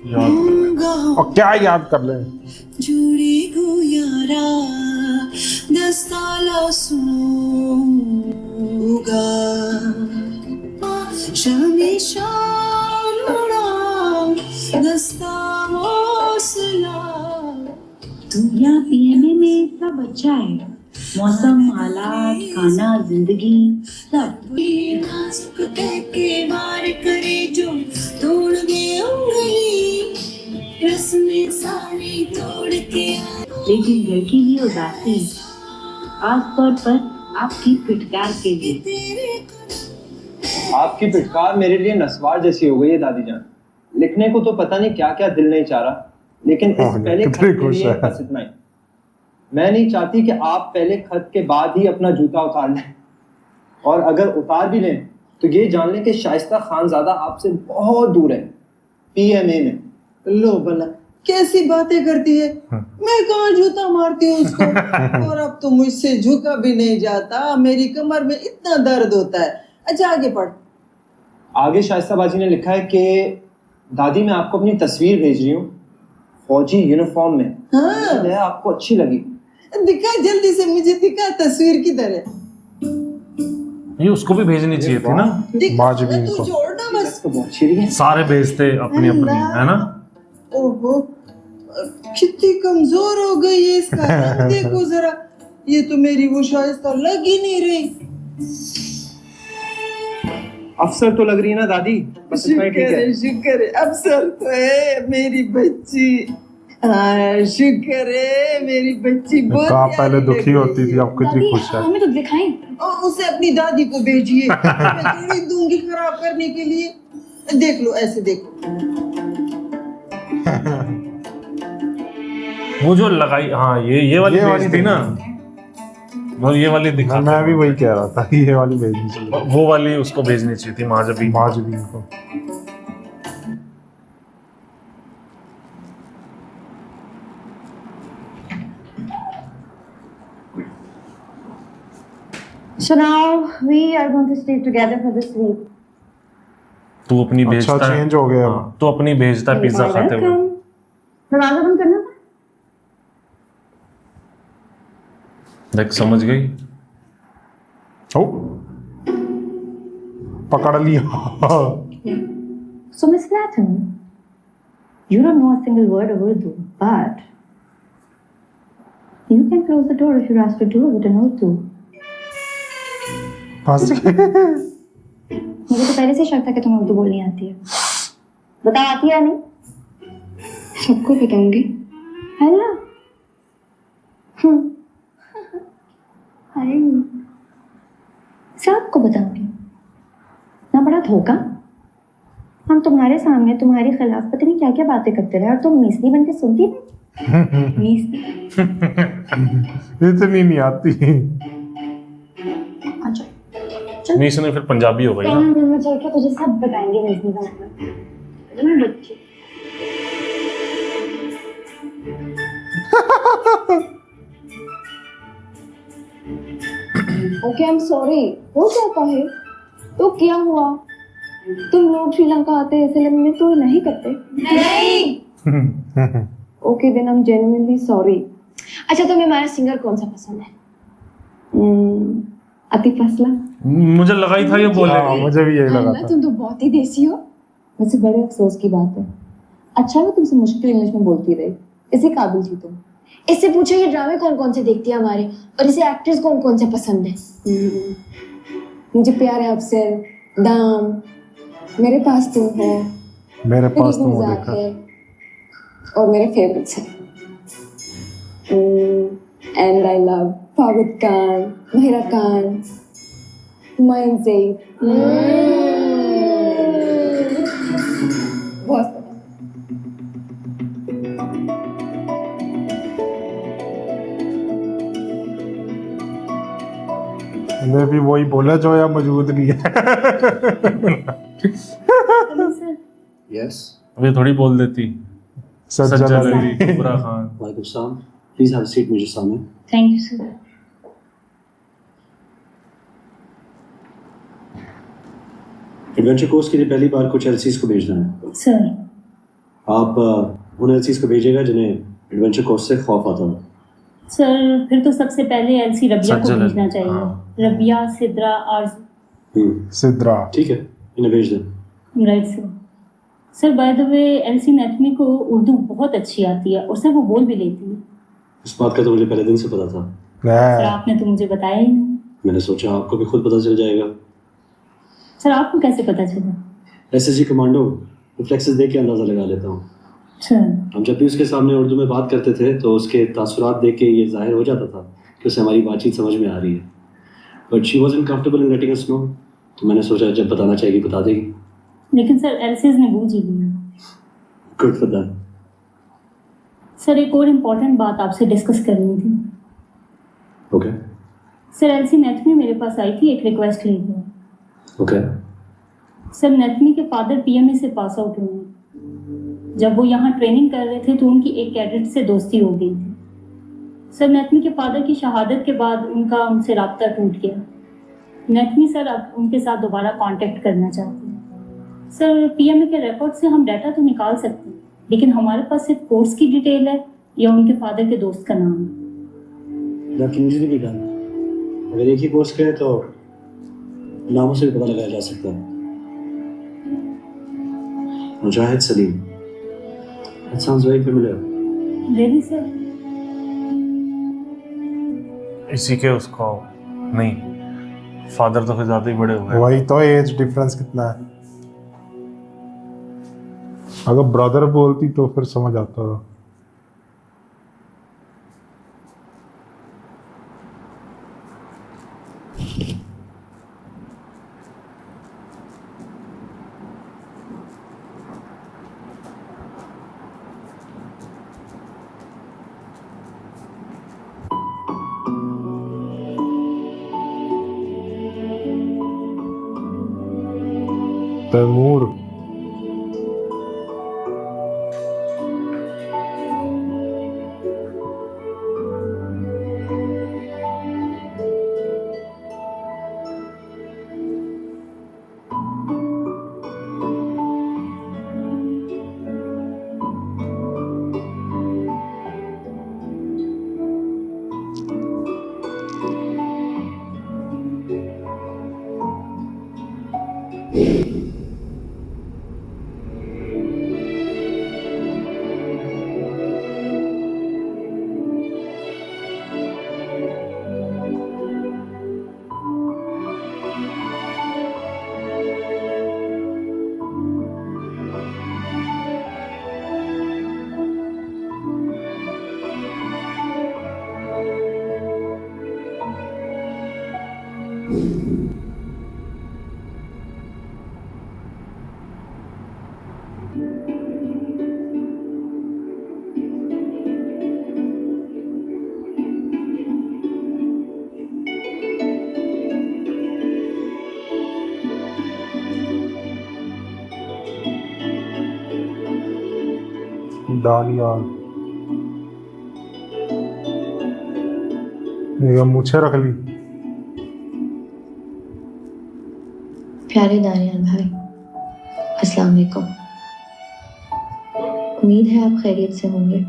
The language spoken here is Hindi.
याद और क्या याद कर ले जुड़ी गुयारा दस्ताला सूगा शमी शालुड़ा दस्ता मौसला दुनिया पीएमए में सब अच्छा है, मौसम, हालात, खाना, जिंदगी सब। नाजुक के वार करे जो तोड़ दे उंगली रस्में सारी तोड़ के लेकिन घर की ये उदासी खासतौर पर आपकी फिटकार के लिए। आपकी फिटकार मेरे लिए नस्वार जैसी हो गई है दादी जान। लिखने को तो पता नहीं क्या क्या दिल नहीं चाह रहा, लेकिन इस पहले खत के लिए बस इतना ही। मैं नहीं चाहती कि आप पहले खत के बाद ही अपना जूता उतार लें, और अगर उतार भी लें तो ये जान लें कि शाइस्ता खानजादा आपसे बहुत दूर है, पीएमए में। लो बला कैसी बातें करती है, मैं कहाँ जूता मारती हूँ उसको। और अब तो मुझसे झुका भी नहीं जाता, मेरी कमर में इतना दर्द होता है। अच्छा आगे पढ़। आगे शाइस्ता बाजी ने लिखा है कि दादी मैं आपको अपनी तस्वीर भेज रही हूँ फौजी यूनिफॉर्म में। हाँ आपको अच्छी लगी? दिखा जल्दी से, मुझे दिखा तस्वीर किधर है। ये उसको भी भेजनी चाहिए थी ना, बाजबीन तू को। जोड़ना बस। तो बहुत अच्छी है। सारे भेजते अपनी अपनी, है ना। ओहो कितनी कमजोर हो गई है इसका रंग देखो जरा, ये तो मेरी वो शाइस्ता लग ही नहीं रही। अफसर तो लग रही है ना दादी, बस इतना ही ठीक है। शुक्र है अफसर तो है मेरी बच्ची। हाँ शुक्र है मेरी बच्ची बहुत कहाँ पहले प्यारी दुखी लग होती रही थी, अब कितनी खुश है। हमें तो दिखाई। और उसे अपनी दादी को भेजिए, मैं थोड़ी दूंगी खराब करने के लिए। देख लो ऐसे देखो। वो जो लगाई, हाँ ये वाली भेज थी ना, वो ये वाली दिखा। मैं भी वही कह रहा था, ये वाली भेजनी चाहिए, वो वाली उसको भेजनी चाहिए थी माजबीन को। So now we are going to stay together for this week. तू अपनी भेजता है, चेंज हो गया। तू अपनी भेजता है पिज्जा खाते हुए। दरवाजा बंद करना। देख समझ गई। ओ पकड़ लिया। So Miss Latin, you don't know a single word of Urdu, but you can close the door if you're asked to do it in Urdu. मुझे तो पहले से शक था कि तुम्हें उर्दू बोलनी आती है। बताओ आती है या नहीं? सबको बताऊंगी। है ना? अरे सबको बताऊंगी। ना बड़ा धोखा। हम तुम्हारे सामने तुम्हारी खिलाफ पता नहीं क्या क्या बातें करते रहे और तुम मीसली बनके सुनती नहीं। मीसली इतनी नहीं आती। अच्छा मीस ने फिर पंजाबी हो गई ना। में चल के तुझे सब बताएंगे मीसली का मतलब। बच्ची ओके आई एम सॉरी, हो जाता है तो क्या हुआ। तुम लोग श्रीलंका आते हैं इसलिए में तो नहीं करते। नहीं okay then I am genuinely sorry. अच्छा तुम्हें हमारा सिंगर कौन सा पसंद है? आतिफ असलम। मुझे लगा ही था ये बोलेगी। मुझे भी यही लगा था। तुम तो बहुत ही देसी हो। वैसे बड़े अफसोस की बात है, अच्छा मैं तुमसे मुश्किल इंग्लिश में बोलती रही, इसी काबिल थी तुम। इससे पूछो ये ड्रामे कौन कौन से देखती है हमारे, और इसे एक्ट्रेस कौन कौन से पसंद है। मुझे प्यार है आपसे, दाम, मेरे पास तुम हो, मेरे पास तुम हो मजाक देखा। है, और मेरे फेवरेट्स हैं and I love Fawad Khan, Mahira Khan, Humayun Zaid. बहुत मैं भी वही बोला जो या मौजूद नहीं है। यस अभी थोड़ी बोल देती। सज्जद अली, कुबरा खान। वालेकुम सलाम, प्लीज हैव अ सीट मुझे सामने। Thank you sir. Adventure course के लिए पहली बार कुछ एलसीज को भेजना है। सर आप उन एलसीज को भेजिएगा जिन्हें एडवेंचर कोर्स से खौफ आता है। सर फिर तो सबसे पहले एलसी रबिया को सज्जन, भेजना चाहिए। हाँ। रबिया, सिद्रा, आरजू। सिद्रा ठीक है, इन्हें भेज दें। Right sir. Sir by the way एलसी नेथमी को उर्दू बहुत अच्छी आती है और सर वो बोल भी लेती है। इस बात का तो मुझे पहले दिन से पता था। सर आपने तो मुझे बताया ही नहीं। मैंने सोचा आपको भी खुद पता चल जाएगा। सर आपको कैसे पता चला? एसएसजी कमांडो रिफ्लेक्सेस देख के अंदाजा लगा लेता हूँ। अच्छा। हम जब भी उसके सामने उर्दू में बात करते थे तो उसके तासुरात देख के ये जाहिर हो जाता था कि उसे हमारी बातचीत समझ में आ रही है। But she wasn't comfortable in letting us know, तो मैंने सोचा जब बताना चाहेगी बता देगी। लेकिन सर एलसीज ने बूझ ही लिया। Good for that. सर एक और इम्पोर्टेंट बात आपसे डिस्कस करनी थी। ओके सर एलसी नेथमी मेरे पास आई थी एक रिक्वेस्ट लेकर। ओके। सर नेथमी के फादर पीएमए से पास आउट हुए हैं। जब वो यहाँ ट्रेनिंग कर रहे थे तो उनकी एक कैडेट से दोस्ती हो गई थी। सर नेथमी के फादर की शहादत के बाद उनका उनसे राब्ता टूट गया। नेथमी सर अब उनके साथ दोबारा कांटेक्ट करना चाहते हैं। सर पीएमए के रिकॉर्ड से हम डाटा तो निकाल सकते हैं, लेकिन हमारे पास सिर्फ कोर्स की डिटेल है या उनके फादर के दोस्त का नाम है। That can easily be done. अगर एक ही कोर्स के हैं तो नामों से भी पता लगाया जा सकता है। Mujahid Saleem, that sounds very familiar. Really sir? इसी के उसको नहीं, फादर तो फिर ज्यादा ही बड़े हो गए। वही तो, एज डिफरेंस कितना है। अगर ब्रदर बोलती तो फिर समझ आता था। तैमूर दानियाल, ये मुझे रख ली। प्यारे दानियाल भाई, अस्सलाम वालेकुम। उम्मीद है आप खैरियत से होंगे।